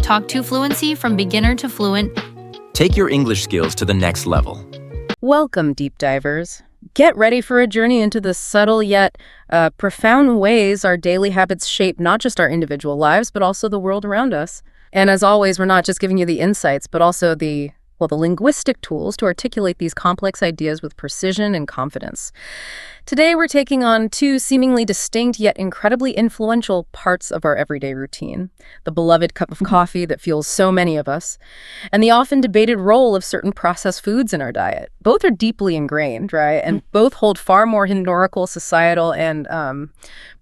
Talk to Fluency from beginner to fluent. Take your English skills to the next level. Welcome, deep divers. Get ready for a journey into the subtle yet profound ways our daily habits shape not just our individual lives, but also the world around us. And as always, we're not just giving you the insights, but also the linguistic tools to articulate these complex ideas with precision and confidence. Today, we're taking on two seemingly distinct yet incredibly influential parts of our everyday routine: the beloved cup of coffee that fuels so many of us, and the often debated role of certain processed foods in our diet. Both are deeply ingrained, right? And both hold far more historical, societal, and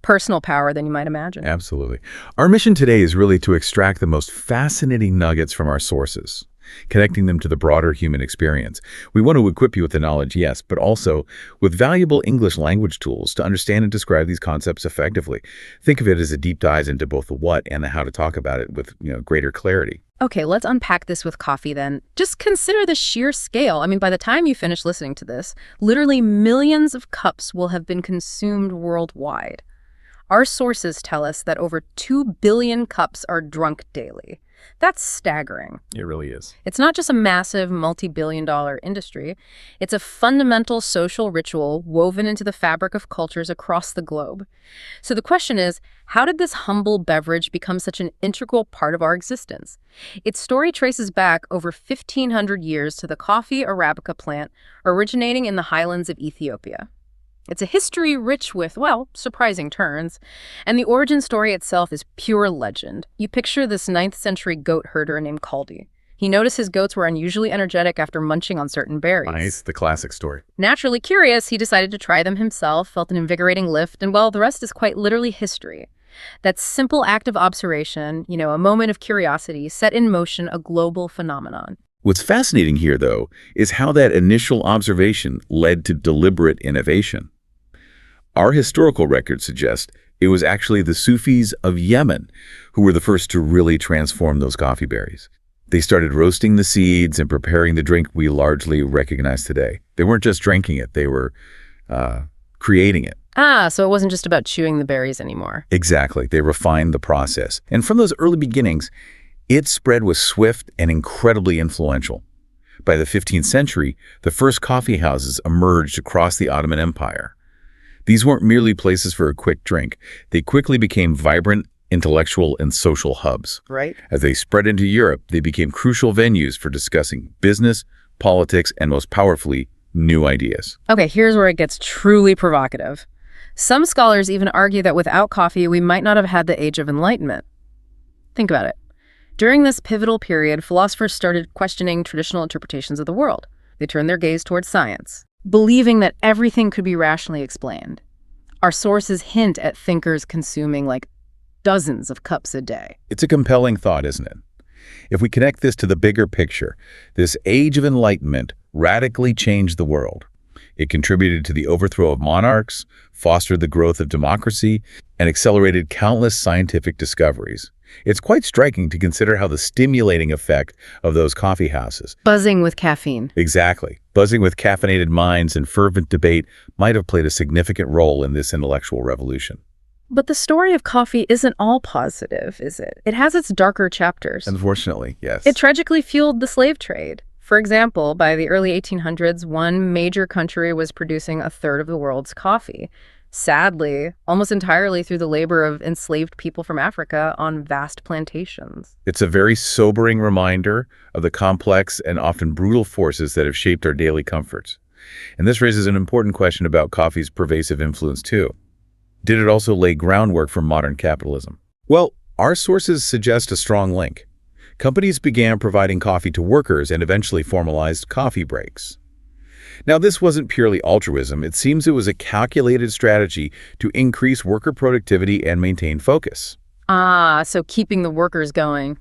personal power than you might imagine. Absolutely. Our mission today is really to extract the most fascinating nuggets from our sources, connecting them to the broader human experience. We want to equip you with the knowledge, yes, but also with valuable English language tools to understand and describe these concepts effectively. Think of it as a deep dive into both the what and the how to talk about it with, greater clarity. Okay, let's unpack this with coffee then. Just consider the sheer scale. I mean, by the time you finish listening to this, literally millions of cups will have been consumed worldwide. Our sources tell us that over 2 billion cups are drunk daily. That's staggering. It really is. It's not just a massive multi-billion-dollar industry. It's a fundamental social ritual woven into the fabric of cultures across the globe. So the question is, how did this humble beverage become such an integral part of our existence? Its story traces back over 1,500 years to the coffee Arabica plant originating in the highlands of Ethiopia. It's a history rich with, surprising turns, and the origin story itself is pure legend. You picture this 9th century goat herder named Kaldi. He noticed his goats were unusually energetic after munching on certain berries. Nice, the classic story. Naturally curious, he decided to try them himself, felt an invigorating lift, and the rest is quite literally history. That simple act of observation, a moment of curiosity, set in motion a global phenomenon. What's fascinating here, though, is how that initial observation led to deliberate innovation. Our historical records suggest it was actually the Sufis of Yemen who were the first to really transform those coffee berries. They started roasting the seeds and preparing the drink we largely recognize today. They weren't just drinking it, they were creating it. So it wasn't just about chewing the berries anymore. Exactly. They refined the process. And from those early beginnings, its spread was swift and incredibly influential. By the 15th century, the first coffee houses emerged across the Ottoman Empire. These weren't merely places for a quick drink. They quickly became vibrant, intellectual, and social hubs. Right. As they spread into Europe, they became crucial venues for discussing business, politics, and most powerfully, new ideas. Okay, here's where it gets truly provocative. Some scholars even argue that without coffee, we might not have had the Age of Enlightenment. Think about it. During this pivotal period, philosophers started questioning traditional interpretations of the world. They turned their gaze towards science, believing that everything could be rationally explained. Our sources hint at thinkers consuming dozens of cups a day. It's a compelling thought, isn't it? If we connect this to the bigger picture, this Age of Enlightenment radically changed the world. It contributed to the overthrow of monarchs, fostered the growth of democracy, and accelerated countless scientific discoveries. It's quite striking to consider how the stimulating effect of those coffee houses, Buzzing with caffeine. exactly, buzzing with caffeinated minds and fervent debate, might have played a significant role in this intellectual revolution. But the story of coffee isn't all positive, is it? It has its darker chapters. Unfortunately, yes. It tragically fueled the slave trade. For example, by the early 1800s, one major country was producing a third of the world's coffee. Sadly, almost entirely through the labor of enslaved people from Africa on vast plantations. It's a very sobering reminder of the complex and often brutal forces that have shaped our daily comforts. And this raises an important question about coffee's pervasive influence, too. Did it also lay groundwork for modern capitalism? Well, our sources suggest a strong link. Companies began providing coffee to workers and eventually formalized coffee breaks. Now, this wasn't purely altruism. It seems it was a calculated strategy to increase worker productivity and maintain focus. So keeping the workers going.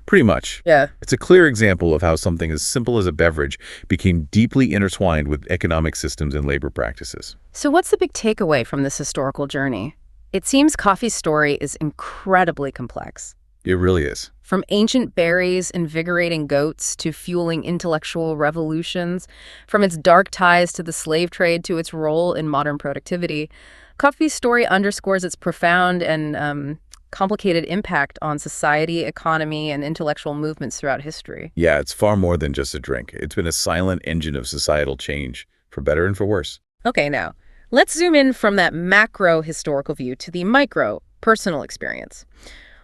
Pretty much. Yeah. It's a clear example of how something as simple as a beverage became deeply intertwined with economic systems and labor practices. So what's the big takeaway from this historical journey? It seems coffee's story is incredibly complex. It really is. From ancient berries invigorating goats to fueling intellectual revolutions, from its dark ties to the slave trade to its role in modern productivity, coffee's story underscores its profound and complicated impact on society, economy, and intellectual movements throughout history. Yeah, it's far more than just a drink. It's been a silent engine of societal change, for better and for worse. Okay, now, let's zoom in from that macro historical view to the micro personal experience.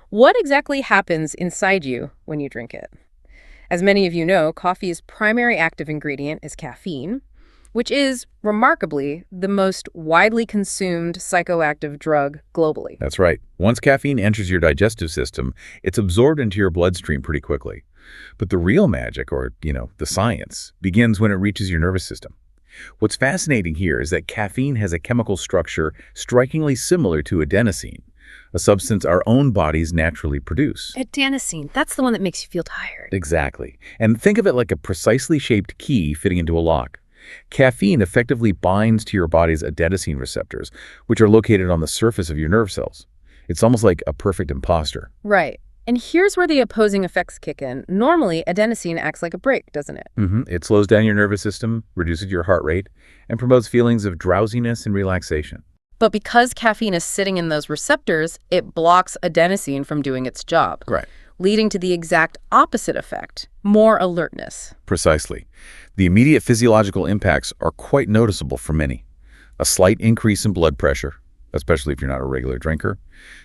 What exactly happens inside you when you drink it? As many of you know, coffee's primary active ingredient is caffeine, which is, remarkably, the most widely consumed psychoactive drug globally. That's right. Once caffeine enters your digestive system, it's absorbed into your bloodstream pretty quickly. But the real magic, or, the science, begins when it reaches your nervous system. What's fascinating here is that caffeine has a chemical structure strikingly similar to adenosine, a substance our own bodies naturally produce. Adenosine, that's the one that makes you feel tired. Exactly. And think of it like a precisely shaped key fitting into a lock. Caffeine effectively binds to your body's adenosine receptors, which are located on the surface of your nerve cells. It's almost like a perfect imposter. Right. And here's where the opposing effects kick in. Normally, adenosine acts like a brake, doesn't it? It slows down your nervous system, reduces your heart rate, and promotes feelings of drowsiness and relaxation. But because caffeine is sitting in those receptors, it blocks adenosine from doing its job. Right. Leading to the exact opposite effect, more alertness. Precisely. The immediate physiological impacts are quite noticeable for many. A slight increase in blood pressure, especially if you're not a regular drinker,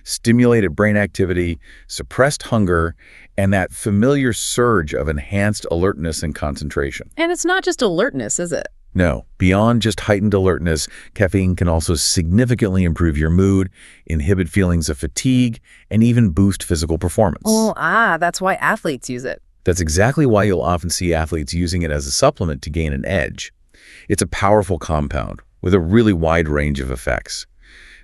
stimulated brain activity, suppressed hunger, and that familiar surge of enhanced alertness and concentration. And it's not just alertness, is it? No, beyond just heightened alertness, caffeine can also significantly improve your mood, inhibit feelings of fatigue, and even boost physical performance. That's why athletes use it. That's exactly why you'll often see athletes using it as a supplement to gain an edge. It's a powerful compound with a really wide range of effects.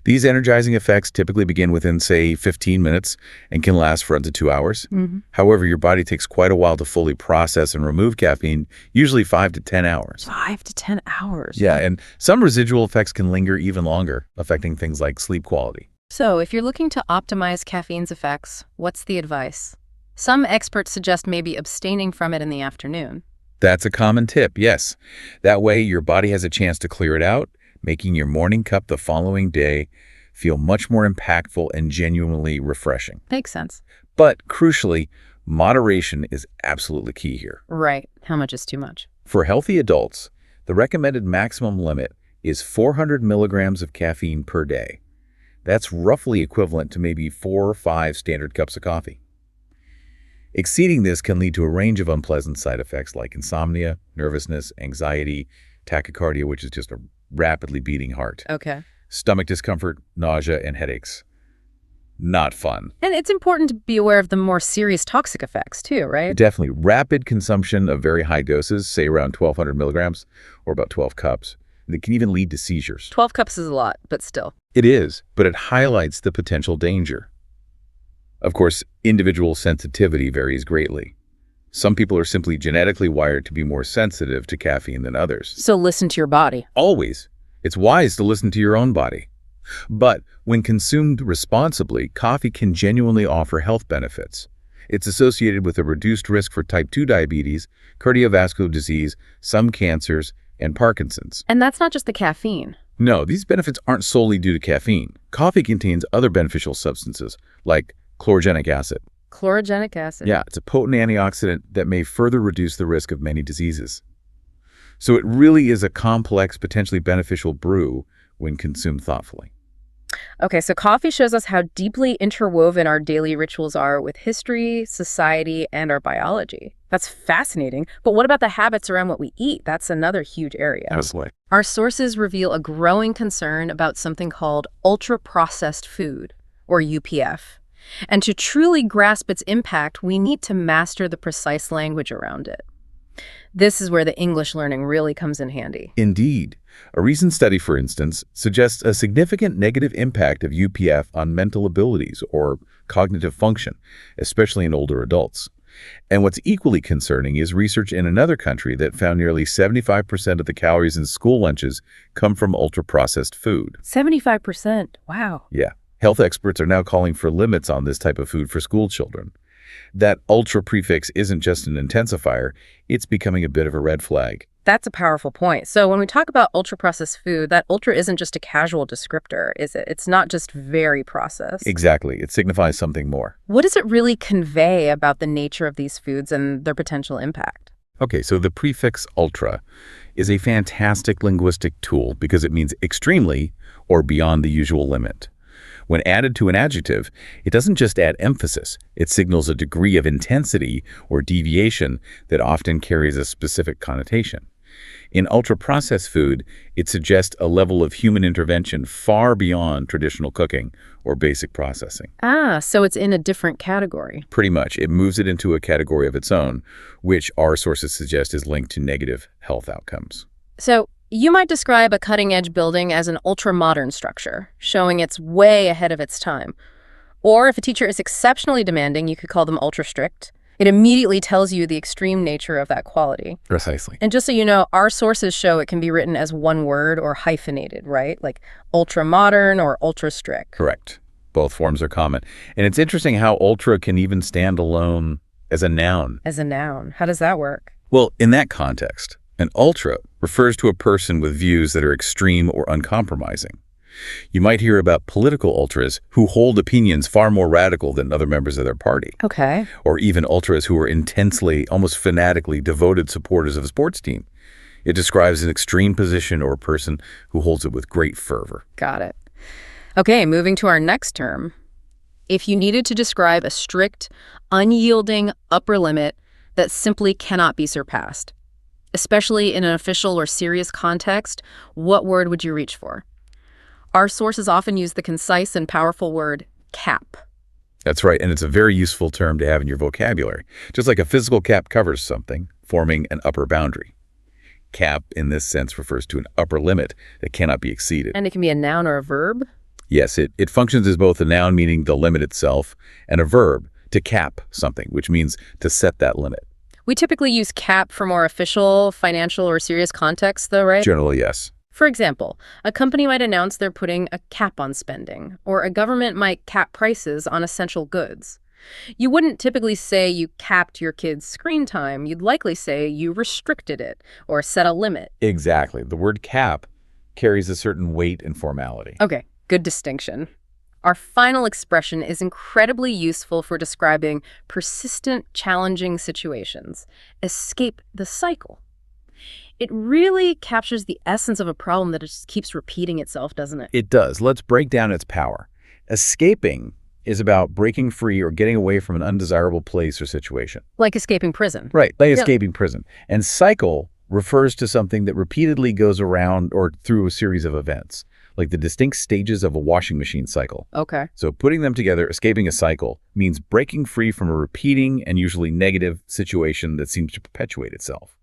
These energizing effects typically begin within, say, 15 minutes and can last for up to 2 hours. However, your body takes quite a while to fully process and remove caffeine, usually 5 to 10 hours. 5 to 10 hours? Yeah, and some residual effects can linger even longer, affecting things like sleep quality. So, if you're looking to optimize caffeine's effects, what's the advice? Some experts suggest maybe abstaining from it in the afternoon. That's a common tip, yes. That way, your body has a chance to clear it out, making your morning cup the following day feel much more impactful and genuinely refreshing. Makes sense. But crucially, moderation is absolutely key here. Right. How much is too much? For healthy adults, the recommended maximum limit is 400 milligrams of caffeine per day. That's roughly equivalent to maybe 4 or 5 standard cups of coffee. Exceeding this can lead to a range of unpleasant side effects like insomnia, nervousness, anxiety, tachycardia, which is just a rapidly beating heart. Okay. Stomach discomfort, nausea, and headaches. Not fun. And it's important to be aware of the more serious toxic effects too, right? Definitely. Rapid consumption of very high doses, say around 1,200 milligrams or about 12 cups, that can even lead to seizures. 12 cups is a lot, but still. It is, but it highlights the potential danger. Of course, individual sensitivity varies greatly. Some people are simply genetically wired to be more sensitive to caffeine than others. So listen to your body. Always. It's wise to listen to your own body. But when consumed responsibly, coffee can genuinely offer health benefits. It's associated with a reduced risk for type 2 diabetes, cardiovascular disease, some cancers, and Parkinson's. And that's not just the caffeine. No, these benefits aren't solely due to caffeine. Coffee contains other beneficial substances, like chlorogenic acid. Chlorogenic acid. Yeah, it's a potent antioxidant that may further reduce the risk of many diseases. So it really is a complex, potentially beneficial brew when consumed thoughtfully. Okay, so coffee shows us how deeply interwoven our daily rituals are with history, society, and our biology. That's fascinating. But what about the habits around what we eat? That's another huge area. Absolutely. Our sources reveal a growing concern about something called ultra-processed food, or UPF. And to truly grasp its impact, we need to master the precise language around it. This is where the English learning really comes in handy. Indeed. A recent study, for instance, suggests a significant negative impact of UPF on mental abilities or cognitive function, especially in older adults. And what's equally concerning is research in another country that found nearly 75% of the calories in school lunches come from ultra-processed food. 75%. Wow. Yeah. Health experts are now calling for limits on this type of food for school children. That ultra prefix isn't just an intensifier, it's becoming a bit of a red flag. That's a powerful point. So when we talk about ultra-processed food, that ultra isn't just a casual descriptor, is it? It's not just very processed. Exactly. It signifies something more. What does it really convey about the nature of these foods and their potential impact? Okay, so the prefix ultra is a fantastic linguistic tool because it means extremely or beyond the usual limit. When added to an adjective, it doesn't just add emphasis, it signals a degree of intensity or deviation that often carries a specific connotation. In ultra-processed food, it suggests a level of human intervention far beyond traditional cooking or basic processing. Ah, so it's in a different category. Pretty much, it moves it into a category of its own, which our sources suggest is linked to negative health outcomes. So you might describe a cutting-edge building as an ultra-modern structure, showing it's way ahead of its time. Or if a teacher is exceptionally demanding, you could call them ultra-strict. It immediately tells you the extreme nature of that quality. Precisely. And just so you know, our sources show it can be written as one word or hyphenated, right? Like ultra-modern or ultra-strict. Correct. Both forms are common. And it's interesting how ultra can even stand alone as a noun. As a noun. How does that work? Well, in that context, an ultra refers to a person with views that are extreme or uncompromising. You might hear about political ultras who hold opinions far more radical than other members of their party. Okay. Or even ultras who are intensely, almost fanatically devoted supporters of a sports team. It describes an extreme position or a person who holds it with great fervor. Got it. Okay, moving to our next term. If you needed to describe a strict, unyielding upper limit that simply cannot be surpassed, especially in an official or serious context, what word would you reach for? Our sources often use the concise and powerful word cap. That's right, and it's a very useful term to have in your vocabulary. Just like a physical cap covers something, forming an upper boundary. Cap, in this sense, refers to an upper limit that cannot be exceeded. And it can be a noun or a verb? Yes, it functions as both a noun, meaning the limit itself, and a verb, to cap something, which means to set that limit. We typically use cap for more official, financial, or serious contexts, though, right? Generally, yes. For example, a company might announce they're putting a cap on spending, or a government might cap prices on essential goods. You wouldn't typically say you capped your kids' screen time. You'd likely say you restricted it or set a limit. Exactly. The word cap carries a certain weight and formality. Okay, good distinction. Our final expression is incredibly useful for describing persistent, challenging situations. Escape the cycle. It really captures the essence of a problem that just keeps repeating itself, doesn't it? It does. Let's break down its power. Escaping is about breaking free or getting away from an undesirable place or situation. Like escaping prison. Right, like escaping prison. And cycle refers to something that repeatedly goes around or through a series of events, like the distinct stages of a washing machine cycle. Okay. So putting them together, escaping a cycle, means breaking free from a repeating and usually negative situation that seems to perpetuate itself.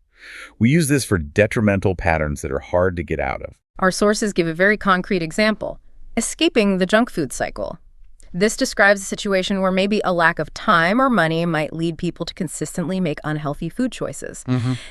We use this for detrimental patterns that are hard to get out of. Our sources give a very concrete example. Escaping the junk food cycle. This describes a situation where maybe a lack of time or money might lead people to consistently make unhealthy food choices.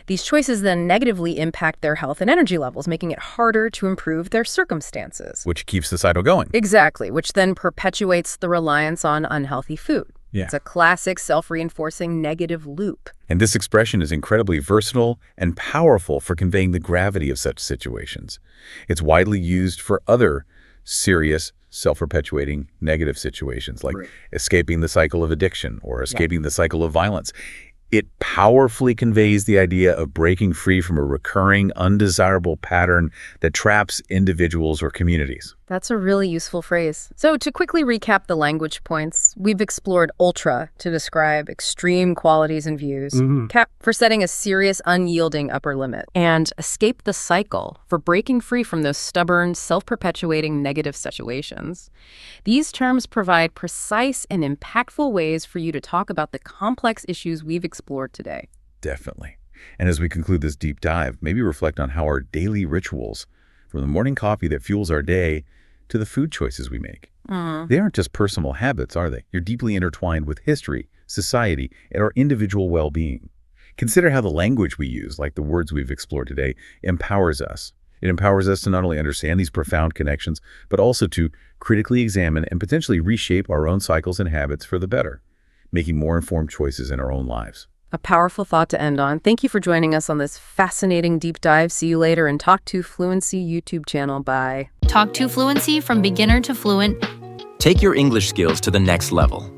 These choices then negatively impact their health and energy levels, making it harder to improve their circumstances. Which keeps the cycle going. Exactly, which then perpetuates the reliance on unhealthy food. Yeah. It's a classic self-reinforcing negative loop. And this expression is incredibly versatile and powerful for conveying the gravity of such situations. It's widely used for other serious, self-perpetuating negative situations, like escaping the cycle of addiction or escaping the cycle of violence. It powerfully conveys the idea of breaking free from a recurring, undesirable pattern that traps individuals or communities. That's a really useful phrase. So to quickly recap the language points, we've explored ultra to describe extreme qualities and views, cap for setting a serious, unyielding upper limit, and escape the cycle for breaking free from those stubborn, self-perpetuating negative situations. These terms provide precise and impactful ways for you to talk about the complex issues we've explored today. Definitely. And as we conclude this deep dive, maybe reflect on how our daily rituals, from the morning coffee that fuels our day to the food choices we make. They aren't just personal habits, are they? You're deeply intertwined with history, society, and our individual well-being. Consider how the language we use, like the words we've explored today, empowers us. It empowers us to not only understand these profound connections, but also to critically examine and potentially reshape our own cycles and habits for the better, making more informed choices in our own lives. A powerful thought to end on. Thank you for joining us on this fascinating deep dive. See you later, and Talk to Fluency YouTube channel. Bye. Talk to Fluency from beginner to fluent. Take your English skills to the next level.